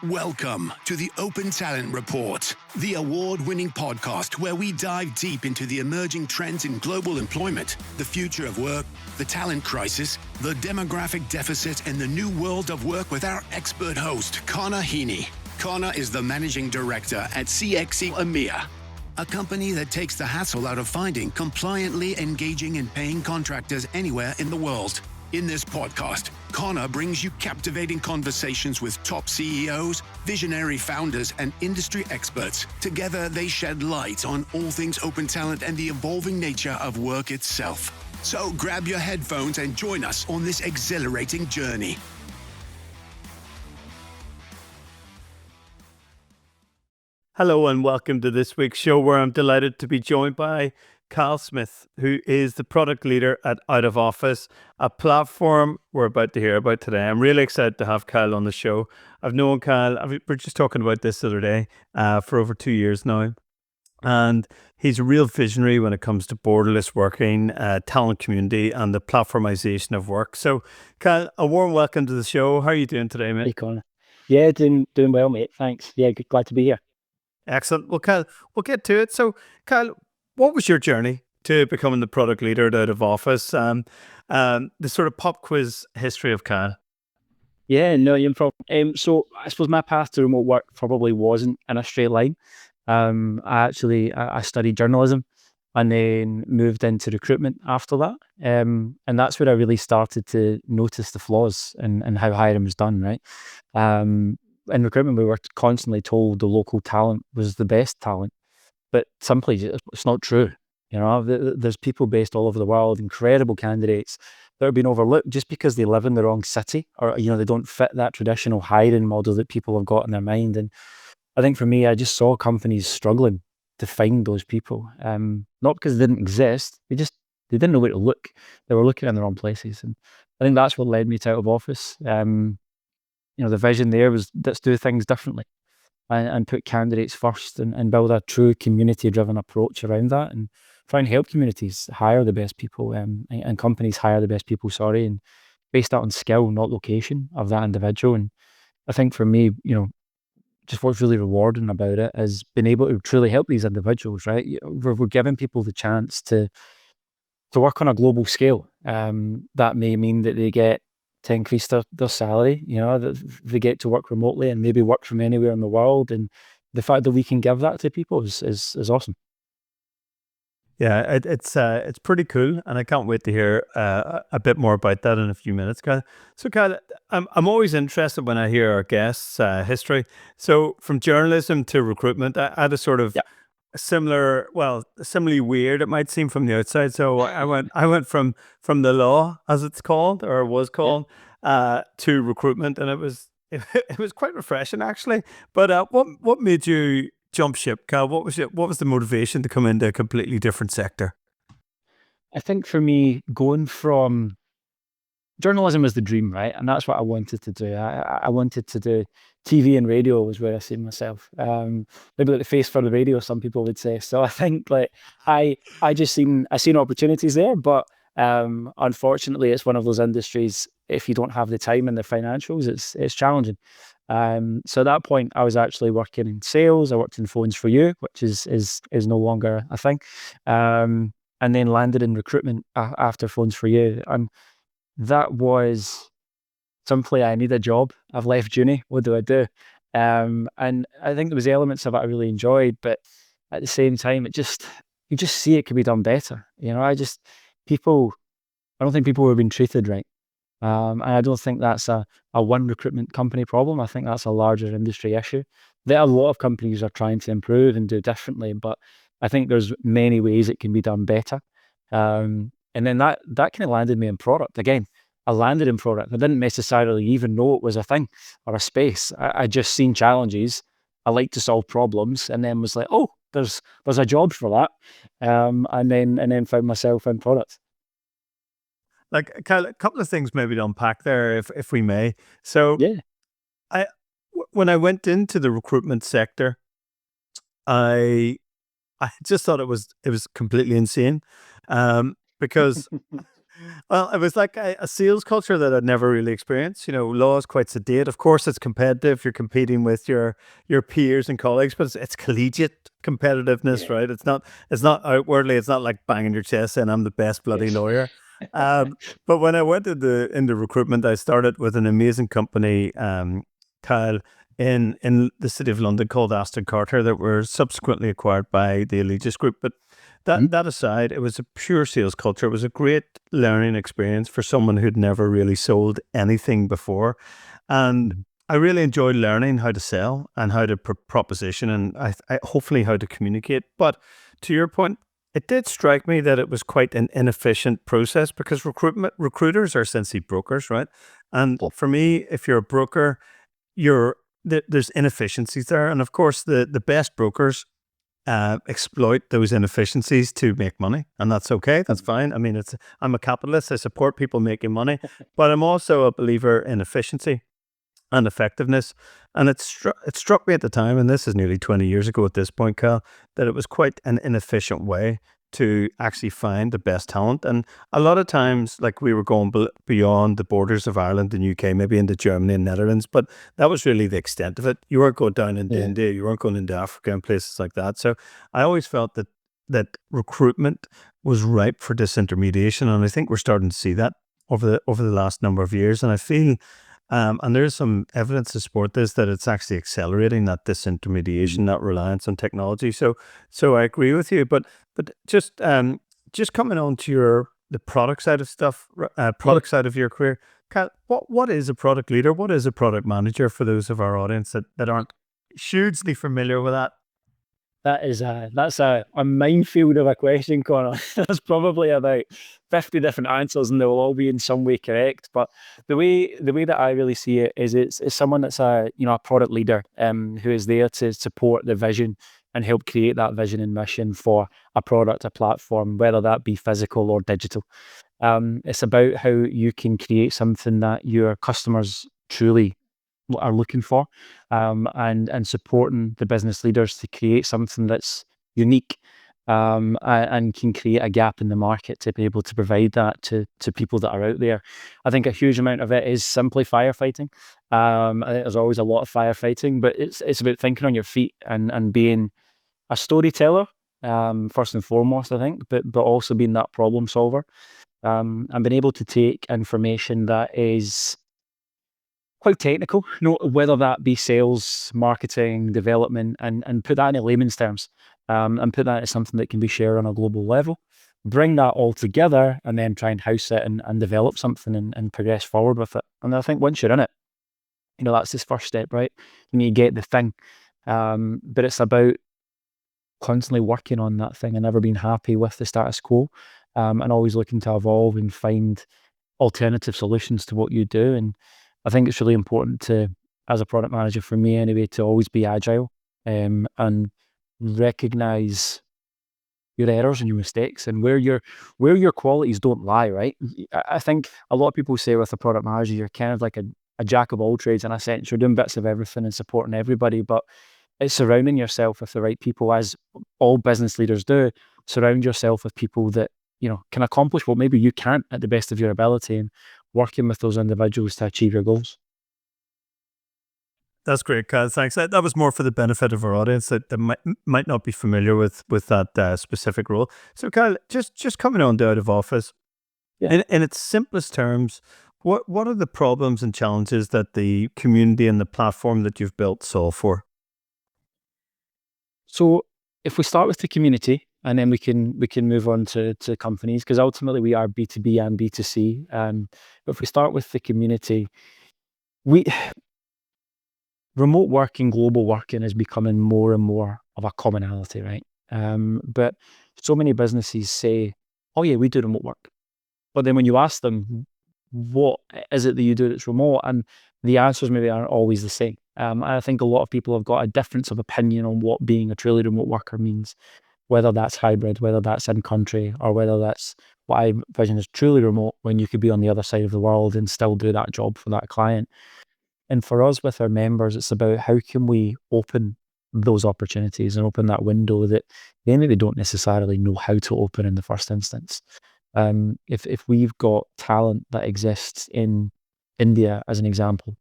Welcome to the Open Talent Report, the award-winning podcast where we dive deep into the emerging trends in global employment, the future of work, the talent crisis, the demographic deficit, and the new world of work with our expert host, Connor Heaney. Connor is the managing director at CXE EMEA, a company that takes the hassle out of finding, compliantly engaging and paying contractors anywhere in the world. In this podcast, Connor brings you captivating conversations with top CEOs, visionary founders, and industry experts. Together, they shed light on all things open talent and the evolving nature of work itself. So grab your headphones and join us on this exhilarating journey. Hello and welcome to this week's show where I'm delighted to be joined by Kyle Smith, who is the product leader at Out of Office, a platform we're about to hear about today. I'm really excited to have Kyle on the show. I've known Kyle, we're just talking about this the other day, for over 2 years now. And he's a real visionary when it comes to borderless working, talent community, and the platformization of work. So, Kyle, a warm welcome to the show. How are you doing today, mate? Hey, Connor. Yeah, doing well, mate. Thanks. Yeah, glad to be here. Excellent. Well, Kyle, we'll get to it. So, Kyle, what was your journey to becoming the product leader at Out of Office? The sort of pop quiz history of Kyle. Yeah, no, you're problem. So I suppose my path to remote work probably wasn't in a straight line. I studied journalism and then moved into recruitment after that. And that's where I really started to notice the flaws in how hiring was done, right? In recruitment, we were constantly told the local talent was the best talent. But simply, it's not true. You know, there's people based all over the world, incredible candidates that are being overlooked just because they live in the wrong city, or they don't fit that traditional hiring model that people have got in their mind. And I think for me, I just saw companies struggling to find those people, not because they didn't exist, they didn't know where to look. They were looking in the wrong places, and I think that's what led me to Out of Office. The vision there was, let's do things differently. And put candidates first and build a true community-driven approach around that, and try and help communities hire the best people, and companies hire the best people, and based that on skill, not location of that individual. And I think for me, just what's really rewarding about it is being able to truly help these individuals, right? We're giving people the chance to work on a global scale. That may mean that they get to increase their salary, that they get to work remotely and maybe work from anywhere in the world. And the fact that we can give that to people is awesome. Yeah, it's pretty cool, and I can't wait to hear a bit more about that in a few minutes, Kyle. So, Kyle, I'm always interested when I hear our guests' history. So, from journalism to recruitment, I had a sort of similarly weird, it might seem from the outside. So I went from the law, as it's called, or was called, to recruitment, and it was quite refreshing, actually. But what made you jump ship, Kyle? What was the motivation to come into a completely different sector? I think for me, going from journalism was the dream, right? And that's what I wanted to do. I wanted to do TV and radio was where I see myself. Maybe like the face for the radio, some people would say. So I think I seen opportunities there, but unfortunately, it's one of those industries. If you don't have the time and the financials, it's challenging. So at that point, I was actually working in sales. I worked in Phones for You, which is no longer a thing. And then landed in recruitment after Phones for You. And that was simply, I need a job. I've left uni. What do I do? And I think there was elements of it I really enjoyed, but at the same time, you just see it could be done better. I don't think people were being treated right. And I don't think that's a one recruitment company problem. I think that's a larger industry issue that a lot of companies are trying to improve and do differently, but I think there's many ways it can be done better. And then that kind of landed me in product. Again, I landed in product. I didn't necessarily even know it was a thing or a space. I just seen challenges. I like to solve problems, and then was like, oh, there's a job for that. And then found myself in product. Like, Kyle, a couple of things maybe to unpack there, if we may. So, Yeah. When I went into the recruitment sector, I just thought it was completely insane, because Well, it was like a sales culture that I'd never really experienced. Law is quite sedate. Of course, it's competitive. You're competing with your peers and colleagues, but it's collegiate competitiveness, Yeah. right? It's not outwardly. It's not like banging your chest saying I'm the best bloody Yes. lawyer. But when I went into recruitment, I started with an amazing company, Kyle, in the city of London called Aston Carter that were subsequently acquired by the Allegis Group. But Mhm. that aside, it was a pure sales culture. It was a great learning experience for someone who'd never really sold anything before. And Mhm. I really enjoyed learning how to sell and how to proposition and hopefully how to communicate. But to your point, it did strike me that it was quite an inefficient process because recruiters are essentially brokers, right? And Well, for me, if you're a broker, there's inefficiencies there. And of course, the best brokers exploit those inefficiencies to make money, and that's okay. That's fine. I mean, I'm a capitalist. I support people making money, but I'm also a believer in efficiency and effectiveness. And it struck me at the time, and this is nearly 20 years ago at this point, Cal, that it was quite an inefficient way to actually find the best talent. And a lot of times, like we were going beyond the borders of Ireland and UK, maybe into Germany and Netherlands, but that was really the extent of it. You weren't going down into yeah. India, you weren't going into Africa and places like that. So I always felt that recruitment was ripe for disintermediation, and I think we're starting to see that over the last number of years. And I feel and there's some evidence to support this that it's actually accelerating that Mhm. disintermediation, that reliance on technology. So I agree with you, but just coming on to the product side of stuff, Yeah. product side of your career. Kat, what is a product leader? What is a product manager for those of our audience that aren't hugely familiar with that? That's a minefield of a question, Connor. There's probably about 50 different answers, and they will all be in some way correct. But the way that I really see it is it's someone that's a product leader who is there to support the vision and help create that vision and mission for a product, a platform, whether that be physical or digital. It's about how you can create something that your customers truly are looking for, and supporting the business leaders to create something that's unique, and can create a gap in the market to be able to provide that to people that are out there. I think a huge amount of it is simply firefighting. I think there's always a lot of firefighting, but it's about thinking on your feet and being a storyteller, first and foremost, I think, but also being that problem solver, and being able to take information that is quite technical, whether that be sales, marketing, development, and put that in layman's terms, and put that as something that can be shared on a global level. Bring that all together and then try and house it and develop something and progress forward with it. And I think once you're in it, that's this first step, right? You get the thing. But it's about constantly working on that thing and never being happy with the status quo, and always looking to evolve and find alternative solutions to what you do. And I think it's really important to, as a product manager for me anyway, to always be agile, and recognize your errors and your mistakes and where your qualities don't lie, right? I think a lot of people say with a product manager, you're kind of like a jack of all trades in a sense. You're doing bits of everything and supporting everybody, but it's surrounding yourself with the right people, as all business leaders do. Surround yourself with people that can accomplish what maybe you can't at the best of your ability, and working with those individuals to achieve your goals. That's great, Kaz. Thanks. That was more for the benefit of our audience that might not be familiar with that specific role. So, Kyle, just coming on to out of office, Yeah. in its simplest terms, what are the problems and challenges that the community and the platform that you've built solve for? So if we start with the community, and then we can move on to companies, because ultimately we are B2B and B2C. But if we start with the community, we remote working, global working is becoming more and more of a commonality, right? But so many businesses say, "Oh yeah, we do remote work," but then when you ask them, "What is it that you do that's remote?" and the answers maybe aren't always the same. I think a lot of people have got a difference of opinion on what being a truly remote worker means, whether that's hybrid, whether that's in country, or whether that's what I envision as truly remote, when you could be on the other side of the world and still do that job for that client. And for us, with our members, it's about how can we open those opportunities and open that window that they maybe don't necessarily know how to open in the first instance. If we've got talent that exists in India, as an example,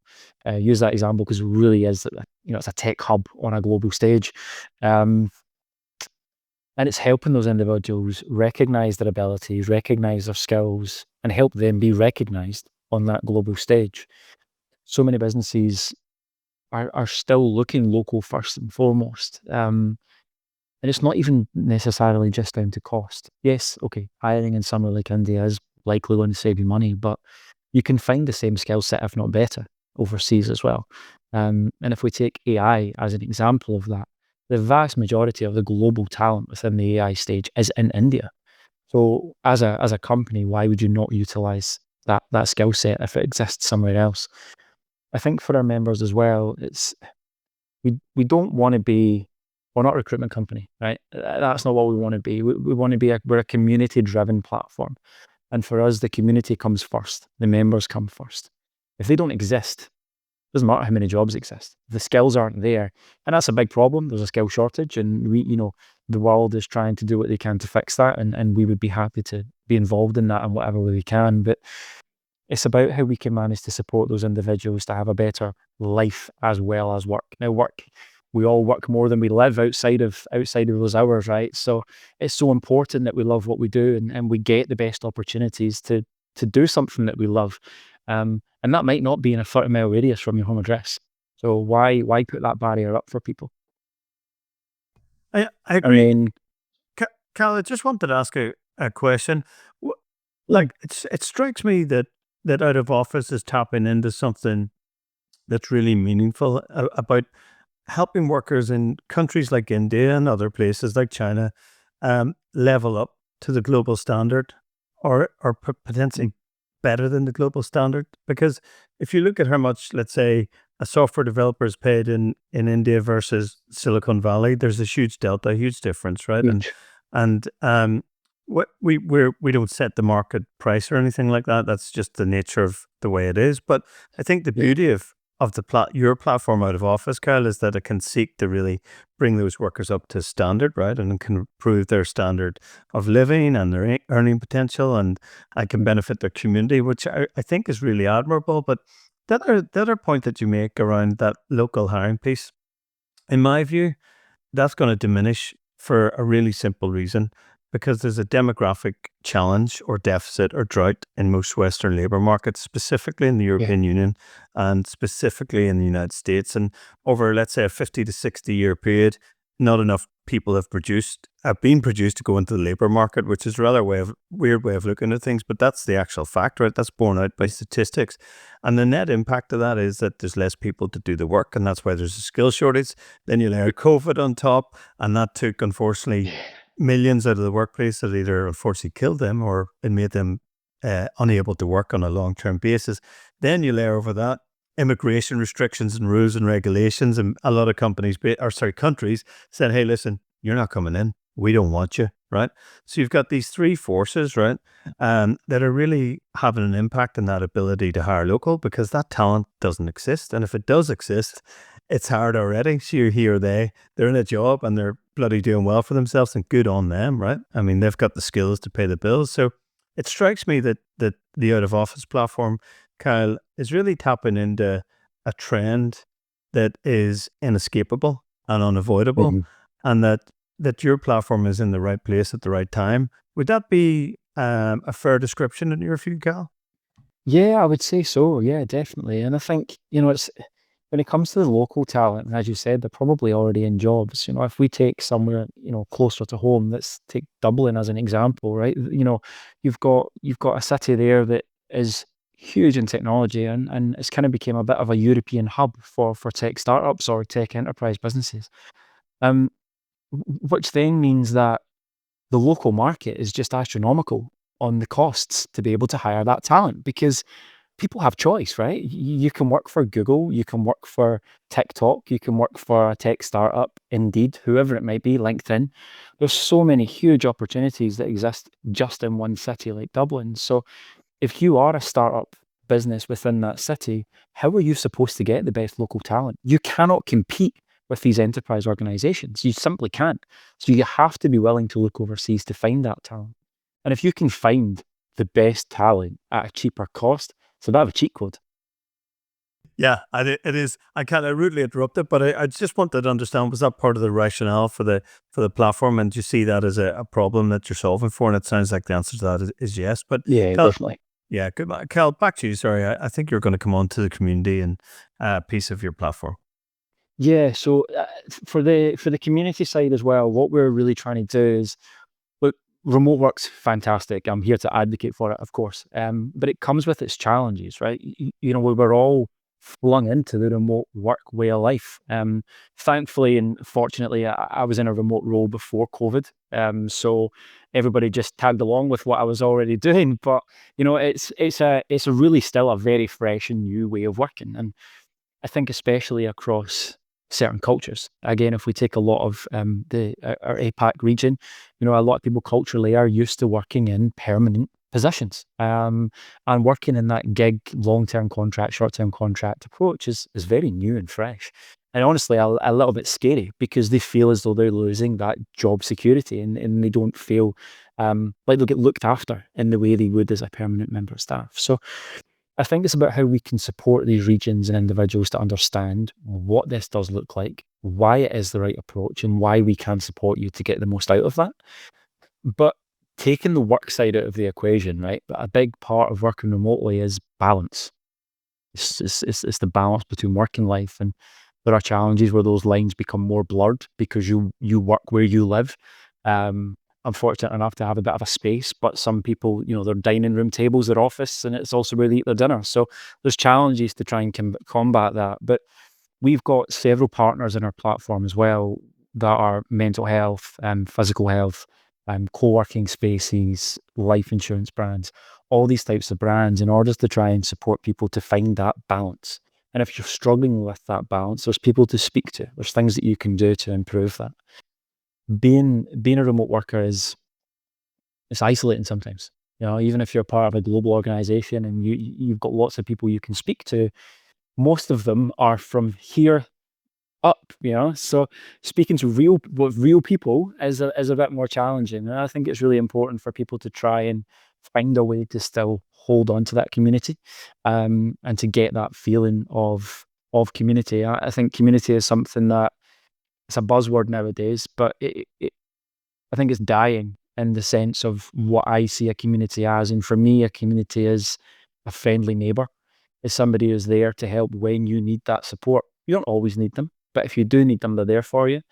use that example because it really is, it's a tech hub on a global stage. And it's helping those individuals recognize their abilities, recognize their skills, and help them be recognized on that global stage. So many businesses are still looking local first and foremost. And it's not even necessarily just down to cost. Yes, okay, hiring in somewhere like India is likely going to save you money, but you can find the same skill set, if not better, overseas as well. And if we take AI as an example of that, the vast majority of the global talent within the AI stage is in India. So as a company, why would you not utilize that skill set if it exists somewhere else? I think for our members as well, we don't want to be, we're not a recruitment company, right? That's not what we want to be. We want to be we're a community driven platform. And for us, the community comes first. The members come first. If they don't exist, doesn't matter how many jobs exist. The skills aren't there. And that's a big problem. There's a skill shortage, and the world is trying to do what they can to fix that. And we would be happy to be involved in that in whatever way we can. But it's about how we can manage to support those individuals to have a better life as well as work. Now, we all work more than we live outside of those hours, right? So it's so important that we love what we do and we get the best opportunities to do something that we love. And that might not be in a 30-mile radius from your home address. So why put that barrier up for people? I I agree. mean, Cal, I just wanted to ask a question. Like, it strikes me that out of office is tapping into something that's really meaningful about helping workers in countries like India and other places like China level up to the global standard or potentially better than the global standard. Because if you look at how much, let's say, a software developer is paid in India versus Silicon Valley, there's a huge delta, a huge difference, right? huge. And we don't set the market price or anything like that. That's just the nature of the way it is. But I think the Yeah. beauty of your platform out of office, Kyle, is that it can seek to really bring those workers up to standard, right? And it can improve their standard of living and their earning potential, and I can benefit their community, which I think is really admirable. But the other point that you make around that local hiring piece, in my view, that's going to diminish for a really simple reason, because there's a demographic challenge or deficit or drought in most Western labor markets, specifically in the European Union and specifically in the United States. And over, let's say, a 50 to 60 year period, not enough people have been produced to go into the labor market, which is a rather weird way of looking at things, but that's the actual fact, right? That's borne out by statistics. And the net impact of that is that there's less people to do the work, and that's why there's a skill shortage. Then you layer COVID on top, and that took, unfortunately, millions out of the workplace that either unfortunately killed them or it made them unable to work on a long-term basis. Then you layer over that immigration restrictions and rules and regulations, and a lot of countries said, hey, listen, you're not coming in. We don't want you, right? So you've got these three forces, right, that are really having an impact on that ability to hire local, because that talent doesn't exist. And if it does exist, it's hard already. So you're here, they're in a job and they're bloody doing well for themselves, and good on them, right? I mean, they've got the skills to pay the bills. So it strikes me that the out of office platform, Kyle, is really tapping into a trend that is inescapable and unavoidable, and that your platform is in the right place at the right time. Would that be a fair description in your view, Cal? Yeah, I would say so. Yeah, definitely. And I think, it's when it comes to the local talent, and as you said, they're probably already in jobs. If we take somewhere, closer to home, let's take Dublin as an example, right? You've got a city there that is huge in technology, and it's kind of became a bit of a European hub for tech startups or tech enterprise businesses. Which then means that the local market is just astronomical on the costs to be able to hire that talent, because people have choice, right? You can work for Google, you can work for TikTok, you can work for a tech startup, Indeed, whoever it might be, LinkedIn. There's so many huge opportunities that exist just in one city like Dublin. So if you are a startup business within that city, how are you supposed to get the best local talent? You cannot compete with these enterprise organizations. You simply can't. So you have to be willing to look overseas to find that talent. And if you can find the best talent at a cheaper cost, it's a bit of a cheat code. Yeah, it is. I kind of rudely interrupted, but I just wanted to understand, was that part of the rationale for the platform? And do you see that as a problem that you're solving for? And it sounds like the answer to that is yes. But Yeah, Cal, definitely. yeah, good. Cal, back to you. Sorry, I think you're going to come on to the community and piece of your platform. Yeah, so for the community side as well, what we're really trying to do is, look, remote work's fantastic. I'm here to advocate for it, of course. But it comes with its challenges, right? We were all flung into the remote work way of life. Thankfully and fortunately, I was in a remote role before COVID. So everybody just tagged along with what I was already doing. But it's a really still a very fresh and new way of working. And I think especially across certain cultures. Again, if we take a lot of our APAC region, a lot of people culturally are used to working in permanent positions, and working in that gig, long-term contract, short-term contract approach is very new and fresh, and honestly, a little bit scary because they feel as though they're losing that job security, and they don't feel like they'll get looked after in the way they would as a permanent member of staff. So I think it's about how we can support these regions and individuals to understand what this does look like, why it is the right approach, and why we can support you to get the most out of that. But taking the work side out of the equation, right? But a big part of working remotely is balance. It's the balance between work and life, and there are challenges where those lines become more blurred because you work where you live. I'm fortunate enough to have a bit of a space, but some people, their dining room table's their office, and it's also where they eat their dinner. So there's challenges to try and combat that. But we've got several partners in our platform as well that are mental health and physical health, co-working spaces, life insurance brands, all these types of brands in order to try and support people to find that balance. And if you're struggling with that balance, there's people to speak to. There's things that you can do to improve that. Being a remote worker it's isolating sometimes. Even if you're part of a global organization and you've got lots of people you can speak to, most of them are from here up, so speaking to real people is a bit more challenging. And I think it's really important for people to try and find a way to still hold on to that community, and to get that feeling of community. I think community is something that it's a buzzword nowadays, but I think it's dying in the sense of what I see a community as. And for me, a community is a friendly neighbor, is somebody who's there to help when you need that support. You don't always need them, but if you do need them, they're there for you.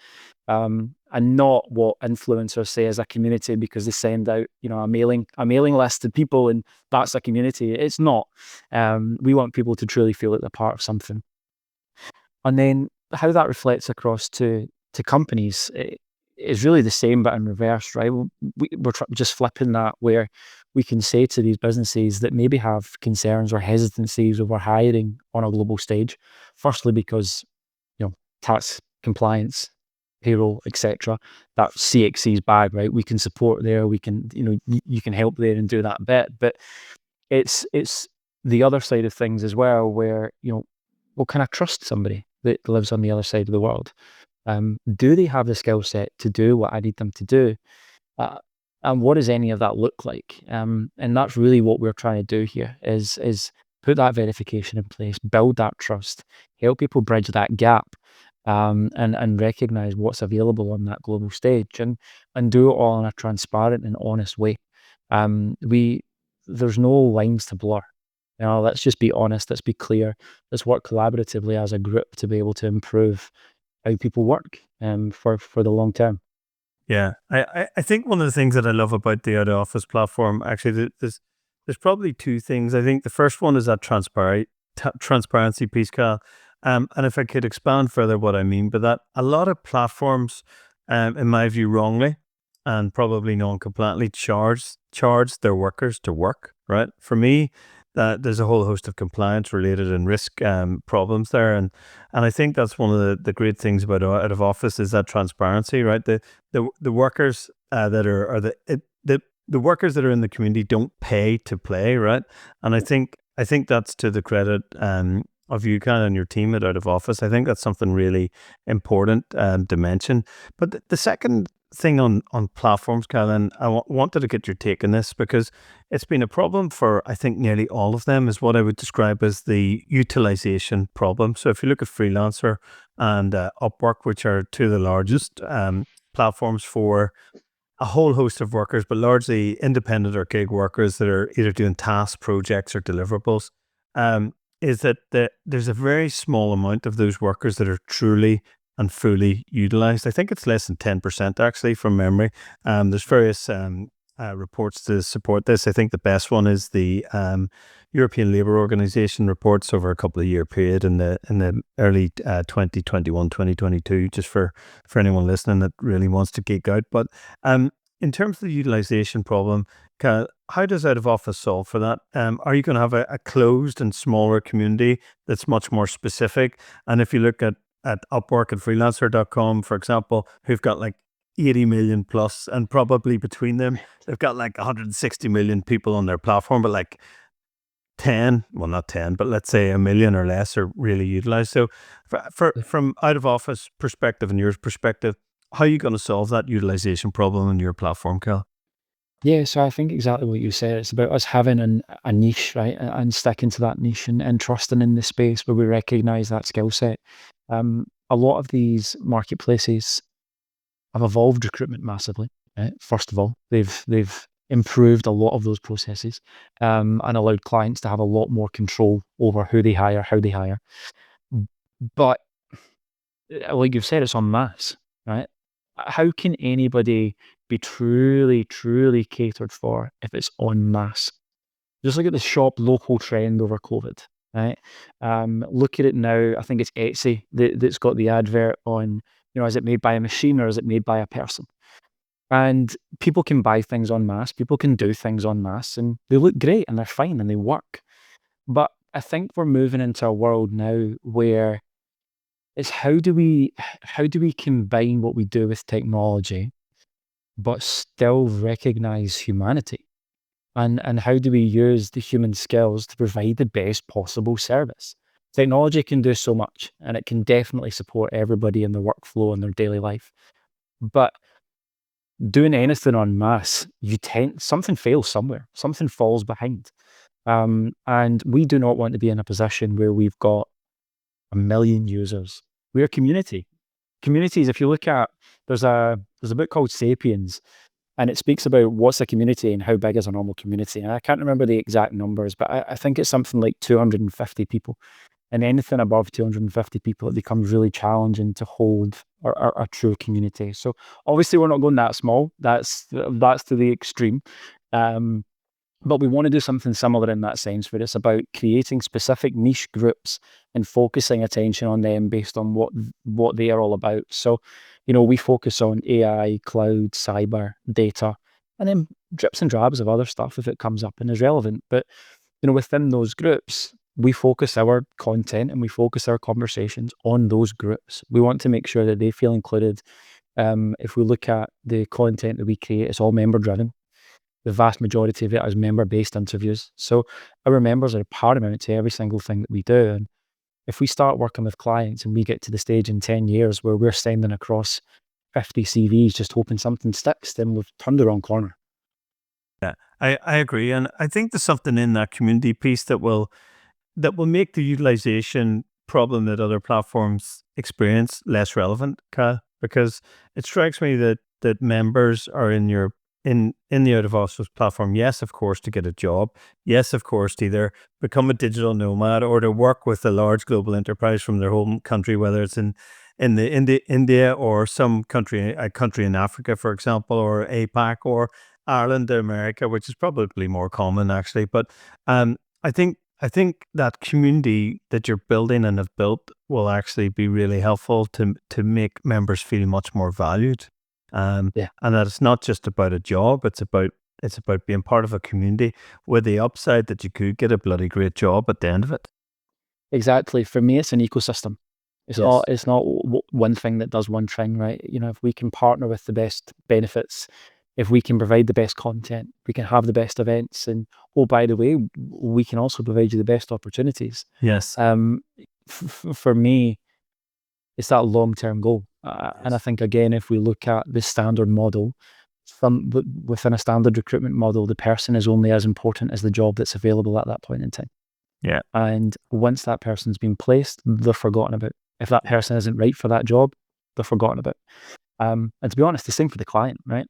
And not what influencers say as a community because they send out, a mailing list to people and that's a community. It's not. We want people to truly feel like they're part of something. And then how that reflects across to companies is really the same, but in reverse, right? We're just flipping that where we can say to these businesses that maybe have concerns or hesitancies over hiring on a global stage, firstly because tax compliance, payroll, etc. That CXC's bag, right? We can support there. We can, you can help there and do that bit. But it's the other side of things as well, where well, can I trust somebody that lives on the other side of the world? Do they have the skill set to do what I need them to do? And what does any of that look like? And that's really what we're trying to do here is put that verification in place, build that trust, help people bridge that gap, and recognize what's available on that global stage, and do it all in a transparent and honest way. There's no lines to blur. Let's just be honest. Let's be clear. Let's work collaboratively as a group to be able to improve how people work, for the long term. Yeah, I think one of the things that I love about the out of office platform, actually, there's probably two things. I think the first one is that transparency piece, Cal. And if I could expand further what I mean by that, a lot of platforms, in my view, wrongly and probably non-compliantly charge their workers to work, right? For me, there's a whole host of compliance related and risk problems there, and I think that's one of the great things about out of office is that transparency, right? The workers that are the workers that are in the community don't pay to play, right? And I think that's to the credit of you, Ken, and your team at out of office. I think that's something really important to mention. But the second thing on platforms, Kyle, and I wanted to get your take on this because it's been a problem for, I think, nearly all of them, is what I would describe as the utilization problem. So if you look at Freelancer and Upwork, which are two of the largest platforms for a whole host of workers, but largely independent or gig workers that are either doing tasks, projects, or deliverables, is that there's a very small amount of those workers that are truly and fully utilized. I think it's less than 10% actually from memory. There's various reports to support this. I think the best one is the European Labour Organization reports over a couple of year period in the early 2021, 2022, just for anyone listening that really wants to geek out. But in terms of the utilization problem, how does Out of Office solve for that? Are you going to have a closed and smaller community that's much more specific? And if you look at Upwork and freelancer.com, for example, who've got like 80 million plus, and probably between them, they've got like 160 million people on their platform, but like 10, well, not 10, but let's say a million or less are really utilized. So from Out of Office perspective and your perspective, how are you going to solve that utilization problem on your platform, Cal? Yeah, so I think exactly what you said. It's about us having a niche, right, and sticking to that niche and trusting in the space where we recognize that skill set. A lot of these marketplaces have evolved recruitment massively. Right? First of all, they've improved a lot of those processes and allowed clients to have a lot more control over who they hire, how they hire. But like you've said, it's en masse, right? How can anybody be truly, truly catered for if it's en masse? Just look at the shop local trend over COVID, right? Look at it now. I think it's Etsy that's got the advert on, is it made by a machine or is it made by a person? And people can buy things en masse, people can do things en masse, and they look great and they're fine and they work. But I think we're moving into a world now where it's how do we combine what we do with technology, but still recognize humanity? And how do we use the human skills to provide the best possible service? Technology can do so much, and it can definitely support everybody in their workflow and their daily life. But doing anything en masse, something fails somewhere, something falls behind. And we do not want to be in a position where we've got 1 million users. We're a community. Communities, if you look at, there's a book called Sapiens, and it speaks about what's a community and how big is a normal community. And I can't remember the exact numbers, but I think it's something like 250 people. And anything above 250 people, it becomes really challenging to hold a true community. So obviously we're not going that small. That's to the extreme. But we want to do something similar in that sense, where it's about creating specific niche groups and focusing attention on them based on what they are all about. So, we focus on AI, cloud, cyber, data, and then drips and drabs of other stuff if it comes up and is relevant. But, within those groups, we focus our content and we focus our conversations on those groups. We want to make sure that they feel included. If we look at the content that we create, it's all member driven. The vast majority of it is member-based interviews. So our members are paramount to every single thing that we do. And if we start working with clients and we get to the stage in 10 years where we're sending across 50 CVs just hoping something sticks, then we've turned the wrong corner. Yeah, I agree. And I think there's something in that community piece that will make the utilization problem that other platforms experience less relevant, Kyle, because it strikes me that members are in the Out of Office platform, yes, of course, to get a job. Yes, of course, to either become a digital nomad or to work with a large global enterprise from their home country, whether it's in India or a country in Africa, for example, or APAC or Ireland to America, which is probably more common actually. But I think that community that you're building and have built will actually be really helpful to make members feel much more valued. And that it's not just about a job, it's about being part of a community with the upside that you could get a bloody great job at the end of it. Exactly. For me, it's an ecosystem. It's Yes. it's not one thing that does one thing, right? If we can partner with the best benefits, if we can provide the best content, we can have the best events, and oh, by the way, we can also provide you the best opportunities. Yes. For me, it's that long-term goal. And I think, again, if we look at the standard model, within a standard recruitment model, the person is only as important as the job that's available at that point in time. Yeah. And once that person's been placed, they're forgotten about. If that person isn't right for that job, they're forgotten about. And to be honest, the same for the client, right?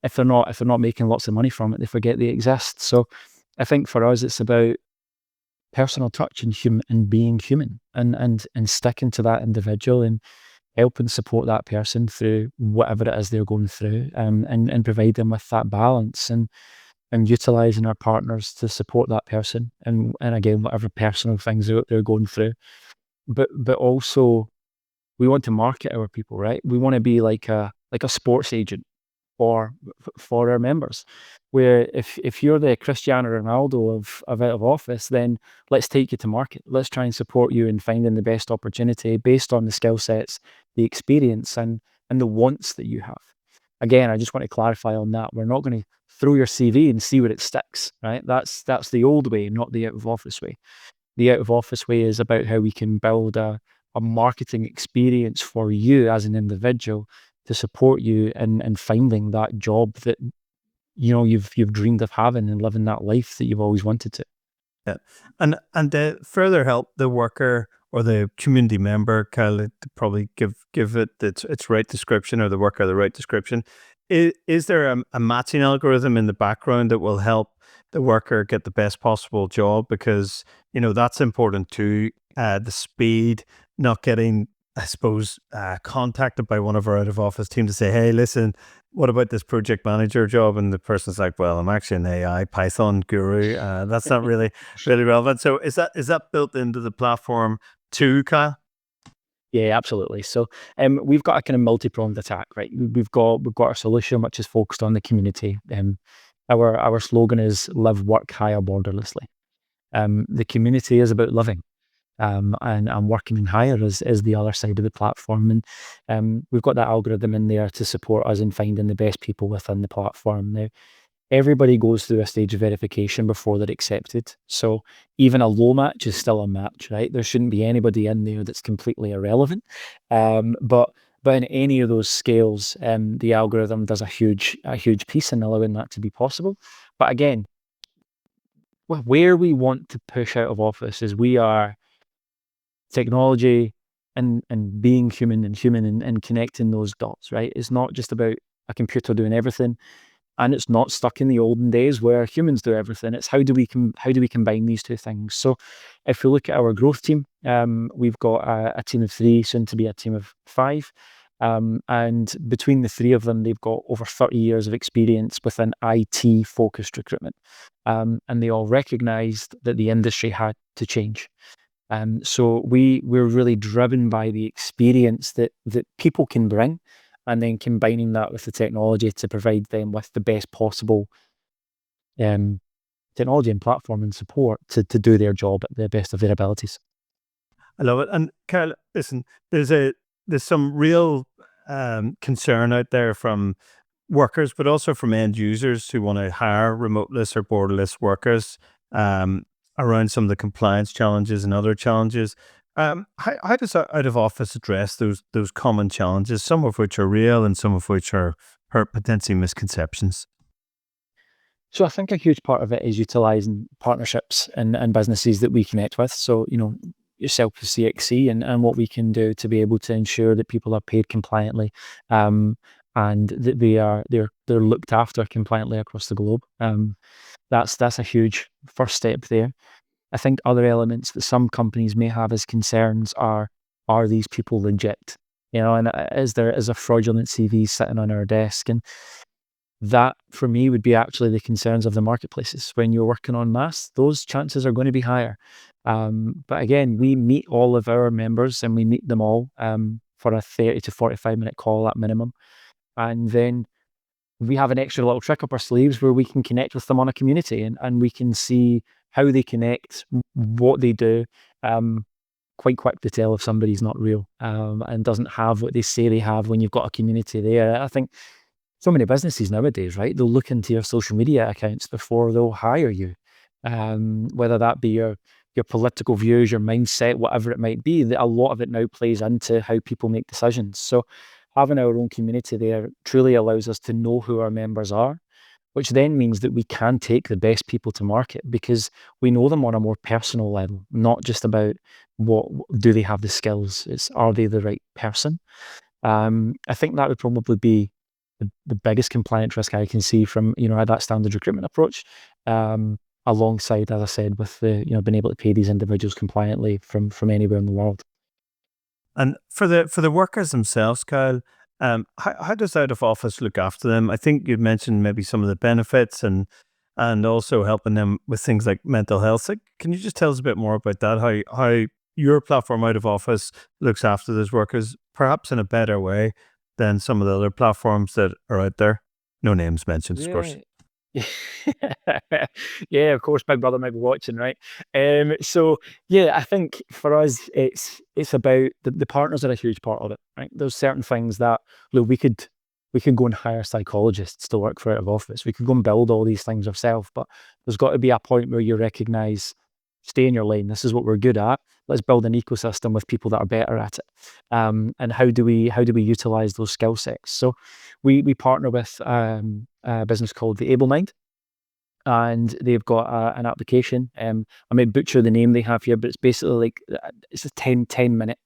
If they're not making lots of money from it, they forget they exist. So I think for us, it's about personal touch and being human, and sticking to that individual and help and support that person through whatever it is they're going through, and provide them with that balance, and utilizing our partners to support that person, and again, whatever personal things they're going through. But also, we want to market our people, right? We want to be like a sports agent for our members, where if you're the Cristiano Ronaldo of out of office, then let's take you to market. Let's try and support you in finding the best opportunity based on the skill sets, the experience, and the wants that you have. Again, I just want to clarify on that. We're not going to throw your CV and see where it sticks, right? That's the old way, not the out of office way. The out of office way is about how we can build a marketing experience for you as an individual to support you in finding that job that you've dreamed of having, and living that life that you've always wanted to. Yeah. And further help the worker or the community member, Kyle, to probably give it its right description, or the worker the right description. Is there a matching algorithm in the background that will help the worker get the best possible job? Because, that's important too. The speed, not getting, I suppose, contacted by one of our out of office team to say, hey, listen, what about this project manager job? And the person's like, well, I'm actually an AI Python guru. That's not really relevant. So is that built into the platform too, Kyle? Yeah, absolutely. So we've got a kind of multi-pronged attack, right? We've got our solution, which is focused on the community. Our slogan is live, work, hire borderlessly. The community is about living. And working and hire is the other side of the platform. And we've got that algorithm in there to support us in finding the best people within the platform. Now, everybody goes through a stage of verification before they're accepted. So even a low match is still a match, right? There shouldn't be anybody in there that's completely irrelevant. But in any of those scales, the algorithm does a huge piece in allowing that to be possible. But again, where we want to push out of office is we are technology and being human and connecting those dots, right? It's not just about a computer doing everything, and it's not stuck in the olden days where humans do everything. It's how do we combine these two things? So if we look at our growth team, we've got a team of 3, soon to be a team of 5. And between the 3 of them, they've got over 30 years of experience within IT-focused recruitment. And they all recognized that the industry had to change. So we're really driven by the experience that people can bring, and then combining that with the technology to provide them with the best possible technology and platform and support to do their job at the best of their abilities. I love it. And Carl, listen, there's some real concern out there from workers, but also from end users who want to hire remoteless or borderless workers, around some of the compliance challenges and other challenges. How does out of office address those common challenges, some of which are real and some of which are potentially misconceptions? So I think a huge part of it is utilizing partnerships and businesses that we connect with. So, yourself with CXC and what we can do to be able to ensure that people are paid compliantly, and that they're looked after compliantly across the globe. That's a huge first step there. I think other elements that some companies may have as concerns are these people legit? And is there a fraudulent CV sitting on our desk? And that, for me, would be actually the concerns of the marketplaces. When you're working on mass, those chances are going to be higher. But again, we meet all of our members, and we meet them all for a 30 to 45-minute call at minimum. And then we have an extra little trick up our sleeves where we can connect with them on a community, and we can see how they connect, what they do. Quite quick to tell if somebody's not real, and doesn't have what they say they have when you've got a community there. I think so many businesses nowadays, right? They'll look into your social media accounts before they'll hire you, whether that be your your political views, your mindset, whatever it might be, that a lot of it now plays into how people make decisions. So having our own community there truly allows us to know who our members are, which then means that we can take the best people to market because we know them on a more personal level, not just about what do they have the skills, it's are they the right person. I think that would probably be the biggest compliance risk I can see from, that standard recruitment approach, alongside, as I said, with the, being able to pay these individuals compliantly from anywhere in the world. And for the workers themselves, Kyle, how does out of office look after them? I think you mentioned maybe some of the benefits and also helping them with things like mental health. So can you just tell us a bit more about that? How your platform out of office looks after those workers, perhaps in a better way than some of the other platforms that are out there? No names mentioned, of course. Yeah. Yeah, of course, Big Brother might be watching, right? So yeah, I think for us, it's about the partners are a huge part of it, right? There's certain things that, look, we could go and hire psychologists to work for out of office. We could go and build all these things ourselves, but there's got to be a point where you recognize, stay in your lane. This is what we're good at. Let's build an ecosystem with people that are better at it. And how do we utilize those skill sets? So we partner with a business called the Able Mind, and they've got an application. I may butcher the name they have here, but it's basically like it's a 10 minute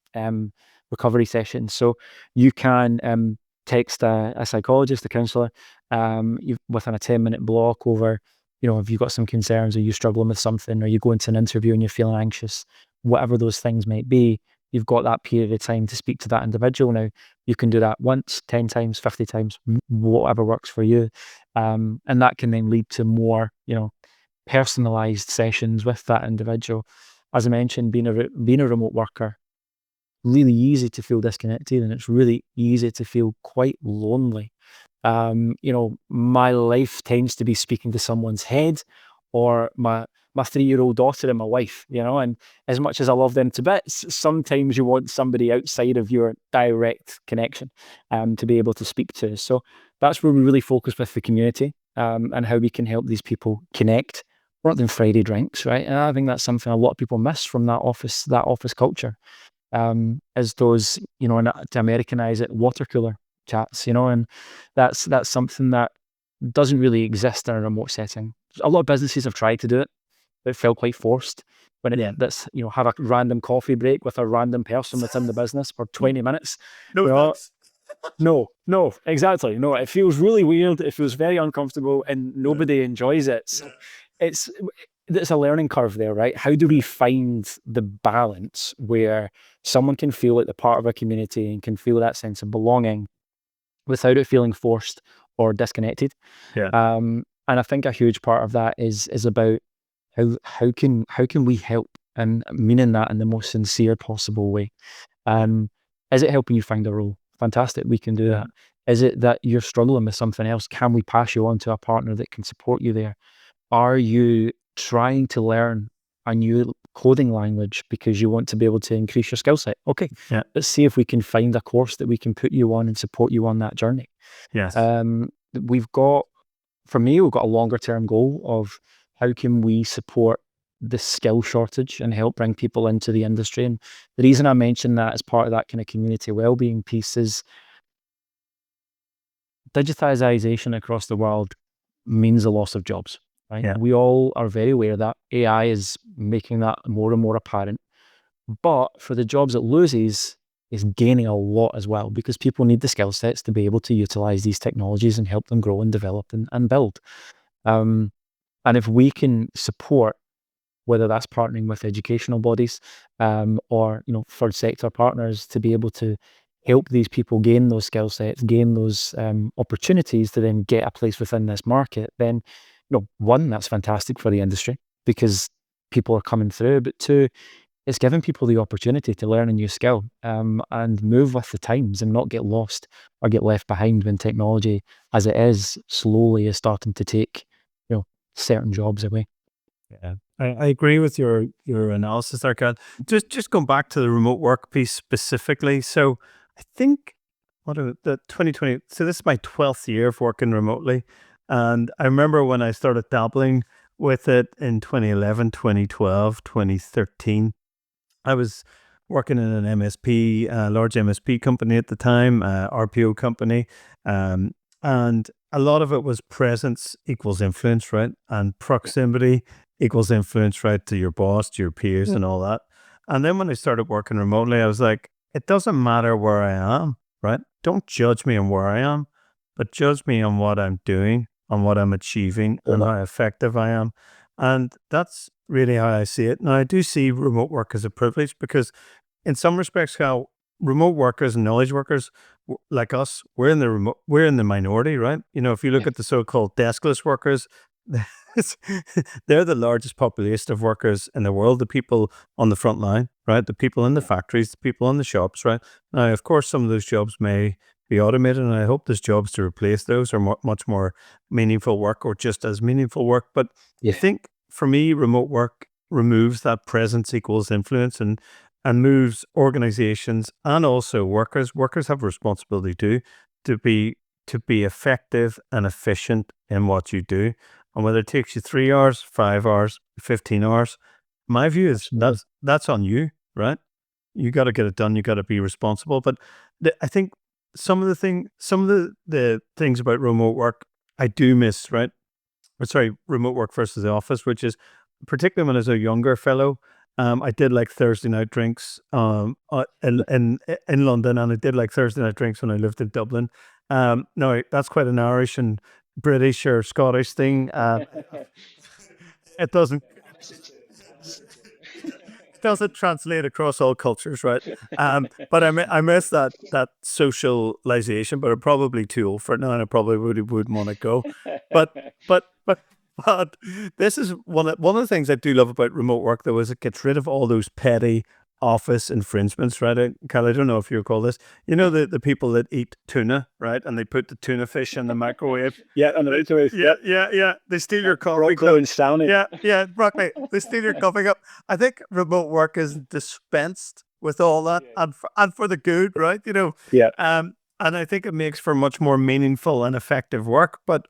recovery session. So you can text a psychologist, a counselor, within a 10-minute block over, if you've got some concerns, or you struggling with something, or you go into an interview and you're feeling anxious, whatever those things might be, you've got that period of time to speak to that individual. Now, you can do that once, 10 times, 50 times, whatever works for you. And that can then lead to more, personalized sessions with that individual. As I mentioned, being a remote worker, really easy to feel disconnected, and it's really easy to feel quite lonely. My life tends to be speaking to someone's head, or my 3-year-old daughter and my wife, and as much as I love them to bits, sometimes you want somebody outside of your direct connection to be able to speak to. So that's where we really focus with the community, and how we can help these people connect rather than Friday drinks, right? And I think that's something a lot of people miss from that office culture. As those, and to Americanize it, water cooler chats, and that's something that doesn't really exist in a remote setting. A lot of businesses have tried to do it, but it felt quite forced. That's, have a random coffee break with a random person within the business for 20 minutes. No thanks. No, exactly. No, it feels really weird. It feels very uncomfortable, and nobody enjoys it. So it's a learning curve there, right? How do we find the balance where someone can feel like they're part of a community and can feel that sense of belonging without it feeling forced or disconnected? Yeah. And I think a huge part of that is about how can we help, and meaning that in the most sincere possible way. Is it helping you find a role? Fantastic, we can do that. Is it that you're struggling with something else? Can we pass you on to a partner that can support you there? Are you trying to learn a new coding language because you want to be able to increase your skill set? Okay, let's see if we can find a course that we can put you on and support you on that journey. Yes. We've got a longer term goal of how can we support the skill shortage and help bring people into the industry. And the reason I mention that as part of that kind of community wellbeing piece is digitization across the world means a loss of jobs. Right? Yeah. We all are very aware that AI is making that more and more apparent. But for the jobs it loses, it's gaining a lot as well, because people need the skill sets to be able to utilize these technologies and help them grow and develop and build. And if we can support, whether that's partnering with educational bodies, or third sector partners, to be able to help these people gain those skill sets, gain those opportunities to then get a place within this market, then one, that's fantastic for the industry because people are coming through, but two, it's giving people the opportunity to learn a new skill and move with the times and not get lost or get left behind when technology, as it is, slowly is starting to take certain jobs away. Yeah, I agree with your analysis there, Kat. Just going back to the remote work piece specifically. So I think the 2020. So this is my 12th year of working remotely, and I remember when I started dabbling with it in 2011, 2012, 2013. I was working in an MSP, large MSP company at the time, RPO company. And a lot of it was presence equals influence, right? And proximity equals influence, right? To your boss, to your peers, and all that. And then when I started working remotely, I was like, it doesn't matter where I am, right? Don't judge me on where I am, but judge me on what I'm doing, on what I'm achieving, and how effective I am. And that's really how I see it. Now, I do see remote work as a privilege because, in some respects, how remote workers and knowledge workers like us, we're in the minority, right? If you look at the so-called deskless workers, they're the largest population of workers in the world. The people on the front line, right? The people in the factories, the people in the shops, right? Now, of course, some of those jobs may be automated, and I hope there's jobs to replace those, or much more meaningful work, or just as meaningful work. But I think for me, remote work removes that presence equals influence, and moves organizations and also workers. Workers have a responsibility too to be effective and efficient in what you do. And whether it takes you 3 hours, 5 hours, 15 hours, my view is that's on you, right? You got to get it done. You got to be responsible. But I think some of the things about remote work I do miss, right? Or sorry, remote work versus the office, which is particularly when I was a younger fellow. I did like Thursday night drinks in London, and I did like Thursday night drinks when I lived in Dublin. No, that's quite an Irish and British or Scottish thing. It doesn't translate across all cultures, right? But I miss that socialization, but I'm probably too old for it now, and I probably wouldn't want to go. But but but but this is one of the things I do love about remote work, though, is it gets rid of all those petty office infringements, right? Cal, I don't know if you recall this. The people that eat tuna, right? And they put the tuna fish in the microwave. And the microwave. Yeah. They steal your coffee cup. Yeah, broccoli. They steal your coffee cup. I think remote work is dispensed with all that, and for the good, right? And I think it makes for much more meaningful and effective work. But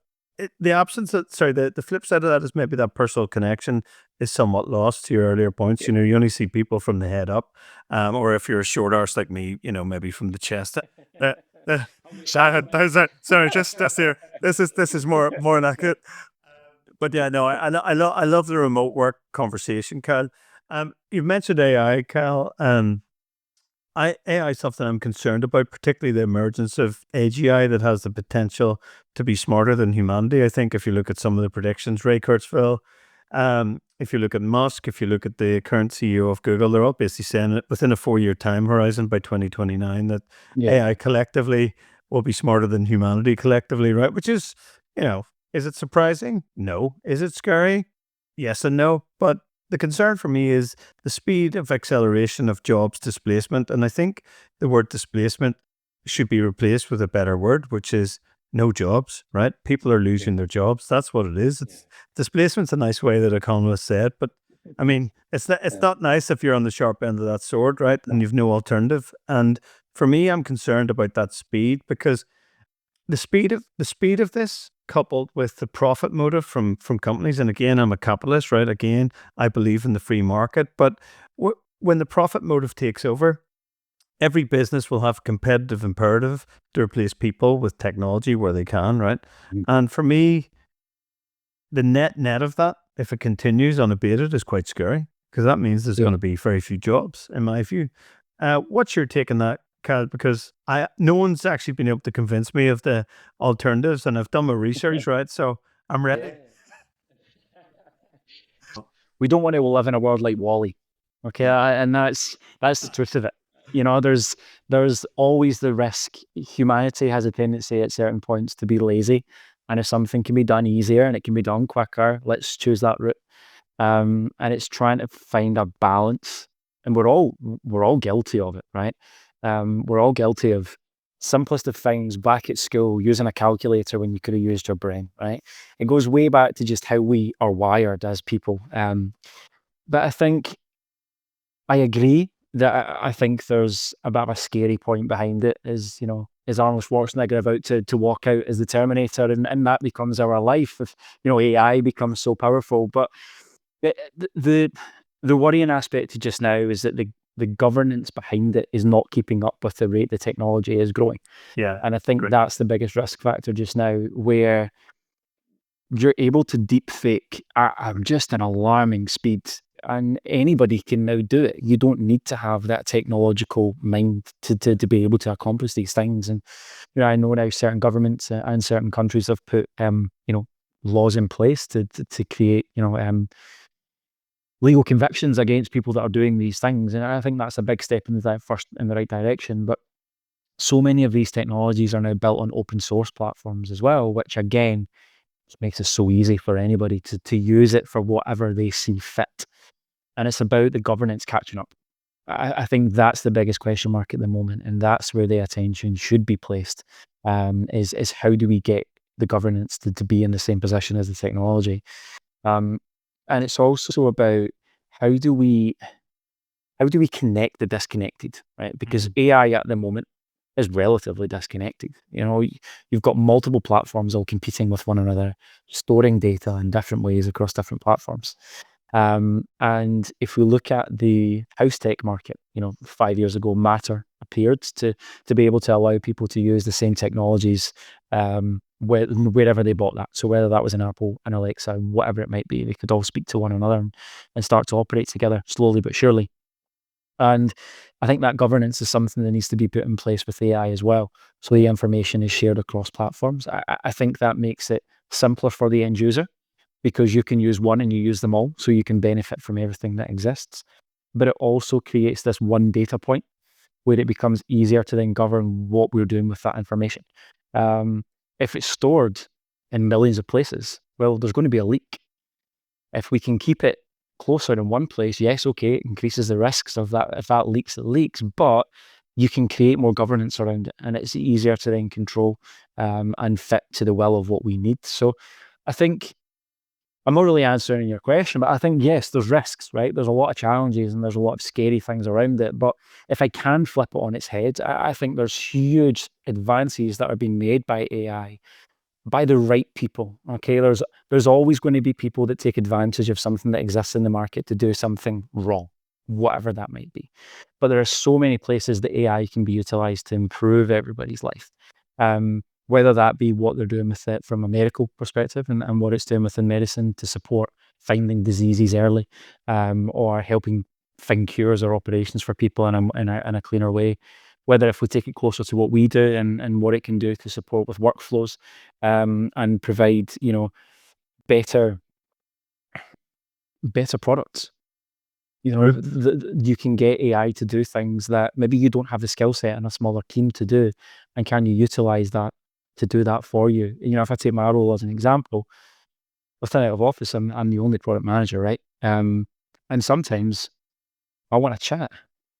the absence of, the flip side of that is maybe that personal connection is somewhat lost, to your earlier points. You only see people from the head up, or if you're a short arse like me, maybe from the chest. Sorry, just here. This is more inaccurate. But yeah, no, I love the remote work conversation, Cal. You've mentioned AI, Cal. AI is something I'm concerned about, particularly the emergence of AGI that has the potential to be smarter than humanity. I think if you look at some of the predictions, Ray Kurzweil, if you look at Musk, if you look at the current CEO of Google, they're all basically saying that within a 4-year time horizon by 2029 that AI collectively will be smarter than humanity collectively, right? Which is, is it surprising? No. Is it scary? Yes and no. But the concern for me is the speed of acceleration of jobs displacement. And I think the word displacement should be replaced with a better word, which is no jobs, right? People are losing their jobs. That's what it is. Displacement's a nice way that economists say it, but I mean, it's not nice if you're on the sharp end of that sword, right? And you've no alternative. And for me, I'm concerned about that speed, because the speed of this, coupled with the profit motive from companies, and again, I'm a capitalist, right? Again, I believe in the free market, but when the profit motive takes over, every business will have a competitive imperative to replace people with technology where they can, right? And for me, the net of that, if it continues unabated, is quite scary, because that means there's going to be very few jobs, in my view. What's your take on that, Cal? Because no one's actually been able to convince me of the alternatives, and I've done my research, right? So I'm ready. We don't want to live in a world like Wall-E, okay? And that's the truth of it. There's always the risk. Humanity has a tendency at certain points to be lazy, and if something can be done easier and it can be done quicker, let's choose that route. And it's trying to find a balance, and we're all guilty of it, right? We're all guilty of simplest of things back at school, using a calculator when you could have used your brain, right? It goes way back to just how we are wired as people. But I think I agree that I think there's a bit of a scary point behind it, is, is Arnold Schwarzenegger about to walk out as the Terminator, and that becomes our life if AI becomes so powerful. But the worrying aspect just now is that the governance behind it is not keeping up with the rate the technology is growing. Yeah. And I think that's the biggest risk factor just now, where you're able to deep fake at just an alarming speed, and anybody can now do it. You don't need to have that technological mind to be able to accomplish these things. And I know now certain governments and certain countries have put laws in place to create legal convictions against people that are doing these things. And I think that's a big step in the right direction. But so many of these technologies are now built on open source platforms as well, which again makes it so easy for anybody to use it for whatever they see fit. And it's about the governance catching up. I think that's the biggest question mark at the moment, and that's where the attention should be placed, is how do we get the governance to be in the same position as the technology. And it's also about how do we connect the disconnected, right? Because AI at the moment is relatively disconnected. You've got multiple platforms all competing with one another, storing data in different ways across different platforms. And if we look at the house tech market, 5 years ago, Matter appeared to be able to allow people to use the same technologies wherever they bought that. So whether that was an Apple, an Alexa, whatever it might be, they could all speak to one another and start to operate together slowly but surely. And I think that governance is something that needs to be put in place with AI as well. So the information is shared across platforms. I think that makes it simpler for the end user, because you can use one and you use them all, so you can benefit from everything that exists. But it also creates this one data point where it becomes easier to then govern what we're doing with that information. If it's stored in millions of places, well, there's going to be a leak. If we can keep it closer in one place, yes, okay, it increases the risks of that. If that leaks, it leaks, but you can create more governance around it, and it's easier to then control and fit to the will of what we need. So I think I'm not really answering your question, but I think, yes, there's risks, right? There's a lot of challenges and there's a lot of scary things around it. But if I can flip it on its head, I think there's huge advances that are being made by AI by the right people. Okay, there's always going to be people that take advantage of something that exists in the market to do something wrong, whatever that might be. But there are so many places that AI can be utilized to improve everybody's life. Whether that be what they're doing with it from a medical perspective and what it's doing within medicine to support finding diseases early, or helping find cures or operations for people in a cleaner way. Whether if we take it closer to what we do and what it can do to support with workflows, and provide, better products. You can get AI to do things that maybe you don't have the skill set in a smaller team to do, and can you utilize that to do that for you? If I take my role as an example, within out of office, I'm the only product manager, right? And sometimes I want to chat.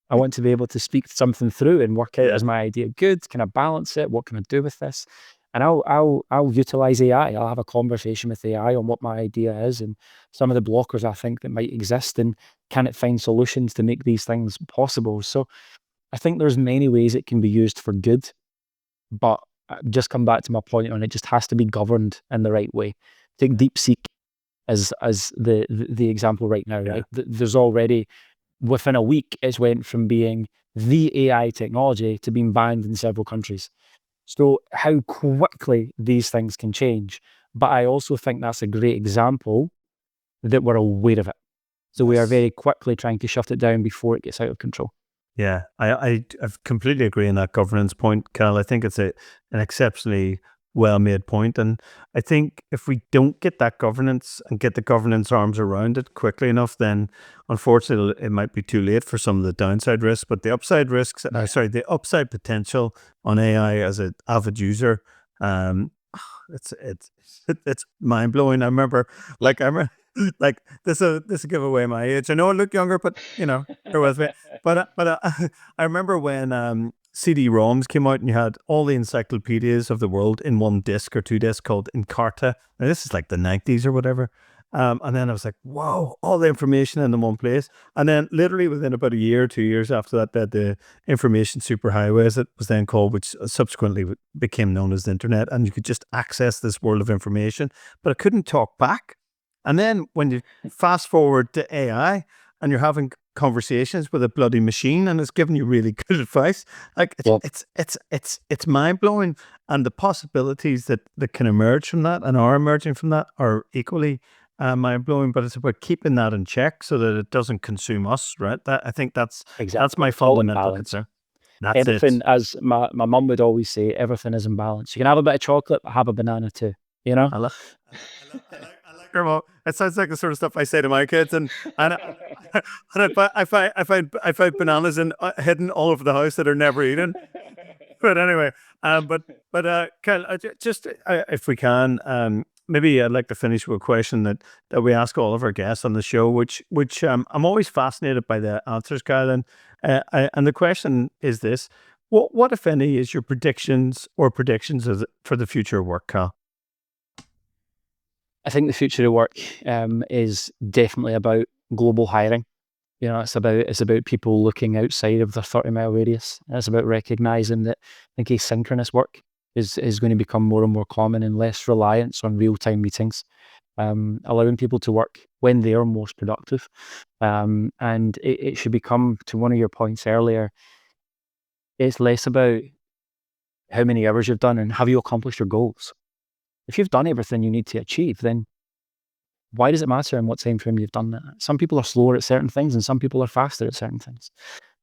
I want to be able to speak something through and work out, is my idea good? Can I balance it? What can I do with this? And I'll utilize AI. I'll have a conversation with AI on what my idea is and some of the blockers I think that might exist, and can it find solutions to make these things possible? So I think there's many ways it can be used for good, but just come back to my point on it just has to be governed in the right way. Take DeepSeek as the example right now, right? There's already, within a week, it went from being the AI technology to being banned in several countries. So how quickly these things can change. But I also think that's a great example that we're aware of it. So we are very quickly trying to shut it down before it gets out of control. Yeah, I completely agree on that governance point, Cal. I think it's an exceptionally well-made point. And I think if we don't get that governance and get the governance arms around it quickly enough, then unfortunately it might be too late for some of the downside risks. But the upside risks, the upside potential on AI as an avid user, it's mind-blowing. I remember like this will give away my age. I know I look younger, but bear with me. But I remember when CD-ROMs came out and you had all the encyclopedias of the world in one disc or two discs called Encarta. Now this is like the 90s or whatever. And then I was like, whoa, all the information in the one place. And then literally within about a year or 2 years after that, the information superhighway, as it was then called, which subsequently became known as the internet. And you could just access this world of information, but I couldn't talk back. And then when you fast forward to AI and you're having conversations with a bloody machine and it's giving you really good advice, like it's mind blowing. And the possibilities that can emerge from that and are emerging from that are equally mind blowing. But it's about keeping that in check so that it doesn't consume us, right? I think that's my It's all in fundamental balance. concern. That's Everything, it. as my mum would always say, everything is in balance. You can have a bit of chocolate, but have a banana too. You know. I like Grandma. It sounds like the sort of stuff I say to my kids, and and I find bananas hidden all over the house that are never eaten. But anyway, Kyle, if we can, maybe I'd like to finish with a question that we ask all of our guests on the show, which I'm always fascinated by the answers, Kyle, and the question is this: what if any is your predictions for the future of work, Kyle? I think the future of work is definitely about global hiring. You know, it's about people looking outside of their 30-mile radius. And it's about recognizing that I think asynchronous work is going to become more and more common and less reliance on real-time meetings, allowing people to work when they are most productive. And it should become, to one of your points earlier, it's less about how many hours you've done and have you accomplished your goals. If you've done everything you need to achieve, then why does it matter in what time frame you've done that? Some people are slower at certain things and some people are faster at certain things.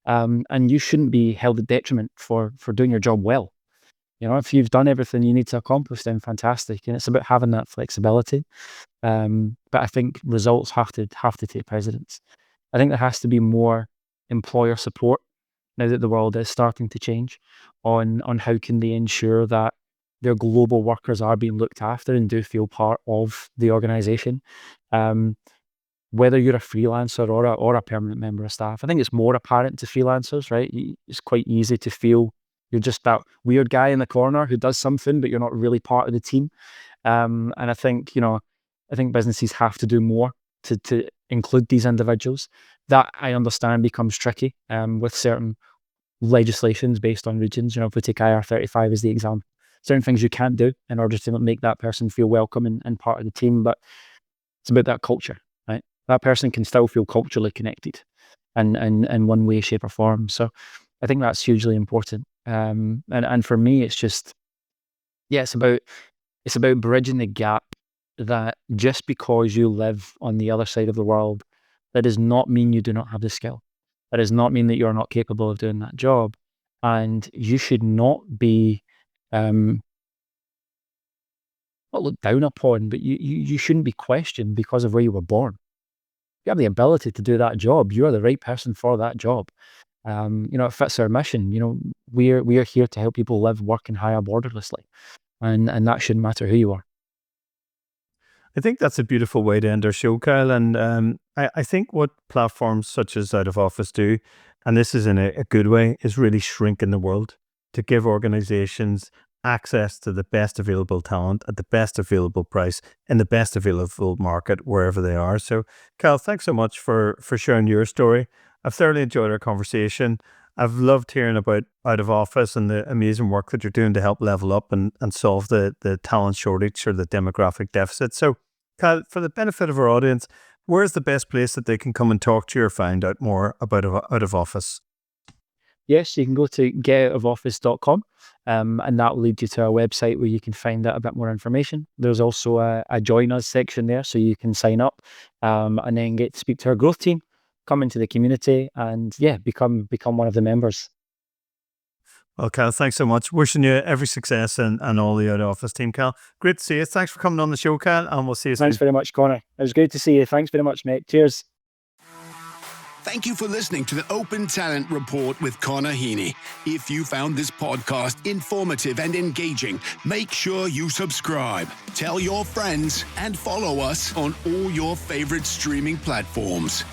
And you shouldn't be held at detriment for doing your job well. You know, if you've done everything you need to accomplish, then fantastic. And it's about having that flexibility. But I think results have to take precedence. I think there has to be more employer support now that the world is starting to change on how can they ensure that their global workers are being looked after and do feel part of the organization. Whether you're a freelancer or a permanent member of staff, I think it's more apparent to freelancers, right? It's quite easy to feel you're just that weird guy in the corner who does something, but you're not really part of the team. And I think, businesses have to do more to include these individuals. That I understand becomes tricky with certain legislations based on regions. You know, if we take IR35 as the example, certain things you can't do in order to make that person feel welcome and part of the team. But it's about that culture, right? That person can still feel culturally connected and in one way, shape or form. So I think that's hugely important. And for me, it's just, it's about bridging the gap that just because you live on the other side of the world, that does not mean you do not have the skill. That does not mean that you're not capable of doing that job. And you should not be not looked down upon, but you shouldn't be questioned because of where you were born. You have the ability to do that job. You are the right person for that job. It fits our mission. You know, we are here to help people live, work, and hire borderlessly, and that shouldn't matter who you are. I think that's a beautiful way to end our show, Kyle. And I think what platforms such as Out of Office do, and this is in a good way, is really shrinking the world to give organizations access to the best available talent at the best available price in the best available market wherever they are. So, Kyle, thanks so much for sharing your story. I've thoroughly enjoyed our conversation. I've loved hearing about Out of Office and the amazing work that you're doing to help level up and solve the talent shortage or the demographic deficit. So, Kyle, for the benefit of our audience, where's the best place that they can come and talk to you or find out more about Out of Office? Yes, you can go to getoutofoffice.com and that will lead you to our website where you can find out a bit more information. There's also a Join Us section there, so you can sign up and then get to speak to our growth team, come into the community and become one of the members. Well, Cal, thanks so much. Wishing you every success and all the Out of Office team, Cal. Great to see you. Thanks for coming on the show, Cal, and we'll see you soon. Thanks very much, Connor. It was great to see you. Thanks very much, mate. Cheers. Thank you for listening to the Open Talent Report with Connor Heaney. If you found this podcast informative and engaging, make sure you subscribe, tell your friends, and follow us on all your favorite streaming platforms.